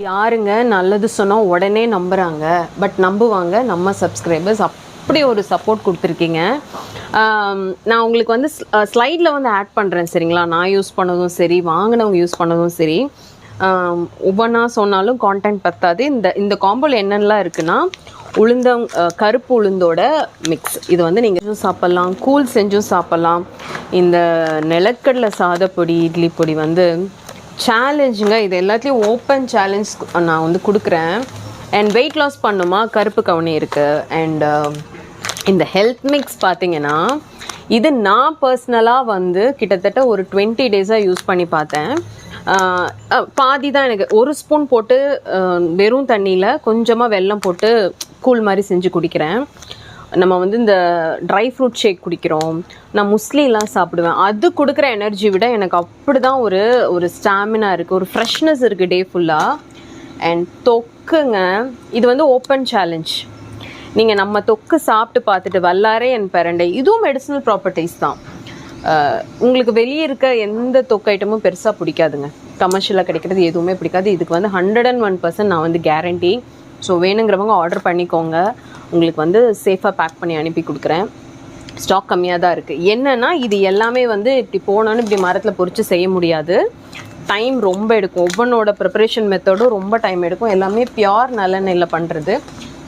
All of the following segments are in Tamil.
யாருங்க நல்லது சொன்னால் உடனே நம்புகிறாங்க, பட் நம்புவாங்க நம்ம சப்ஸ்கிரைபர்ஸ். அப்படி ஒரு சப்போர்ட் கொடுத்துருக்கீங்க. நான் உங்களுக்கு வந்து ஸ்லைடில் வந்து ஆட் பண்ணுறேன் சரிங்களா. நான் யூஸ் பண்ணதும் சரி, வாங்கினவங்க யூஸ் பண்ணதும் சரி, ஒவ்வொன்றா சொன்னாலும் கான்டென்ட் பத்தாது. இந்த காம்போவில் என்னென்னலாம் இருக்குன்னா, கருப்பு உளுந்தோட மிக்ஸ். இது வந்து நீங்கள் சாப்பிட்லாம், கூழ் செஞ்சும் சாப்பிட்லாம். இந்த நிலக்கடலை சாதப்பொடி, இட்லி பொடி வந்து சேலஞ்சுங்க. இது எல்லாத்துலேயும் ஓப்பன் சேலஞ்ச் நான் வந்து கொடுக்குறேன். அண்ட் வெயிட் லாஸ் பண்ணுமா, கருப்பு கவுனி இருக்குது. அண்ட் இந்த ஹெல்த் மிக்ஸ் பார்த்தீங்கன்னா, இது நான் பர்சனலாக வந்து கிட்டத்தட்ட ஒரு 20 டேஸாக யூஸ் பண்ணி பார்த்தேன். பாதி தான் எனக்கு. ஒரு ஸ்பூன் போட்டு வெறும் தண்ணியில் கொஞ்சமாக வெல்லம் போட்டு கூழ் மாதிரி செஞ்சு குடிக்கிறேன். நம்ம வந்து இந்த ட்ரை ஃப்ரூட் ஷேக் குடிக்கிறோம், நான் முஸ்லிலாம் சாப்பிடுவேன். அது கொடுக்குற எனர்ஜி விட எனக்கு அப்படி தான் ஒரு ஸ்டாமினா இருக்குது, ஒரு ஃப்ரெஷ்னஸ் இருக்குது டே ஃபுல்லாக. அண்ட் தொக்குங்க, இது வந்து ஓப்பன் சேலஞ்ச். நீங்கள் நம்ம தொக்கு சாப்பிட்டு பார்த்துட்டு வல்லாரை அண்ட் பிரண்டை, இதுவும் மெடிசனல் ப்ராப்பர்ட்டிஸ் தான். உங்களுக்கு வெளியே இருக்க எந்த தொக்கு ஐட்டமும் பெருசாக பிடிக்காதுங்க. கமர்ஷியலாக கிடைக்கிறது எதுவுமே பிடிக்காது. இதுக்கு வந்து 101% நான் வந்து கேரண்டி. ஸோ வேணுங்கிறவங்க ஆர்டர் பண்ணிக்கோங்க. உங்களுக்கு வந்து சேஃபாக பேக் பண்ணி அனுப்பி கொடுக்குறேன். ஸ்டாக் கம்மியாக தான் இருக்குது. என்னென்னா இது எல்லாமே வந்து இப்படி போனோன்னு இப்படி மரத்தில் பொறிச்சு செய்ய முடியாது. டைம் ரொம்ப எடுக்கும். ஒவ்வொன்றோட ப்ரிப்பரேஷன் மெத்தடும் ரொம்ப டைம் எடுக்கும். எல்லாமே பியோர் நல்லெண்ணெயில் பண்ணுறது.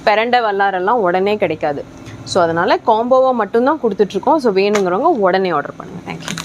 பிரண்டை வல்லாரெல்லாம் உடனே கிடைக்காது. ஸோ அதனால் காம்போவாக மட்டும்தான் கொடுத்துட்ருக்கோம். ஸோ வேணுங்கிறவங்க உடனே ஆர்டர் பண்ணுங்கள். தேங்க்யூ.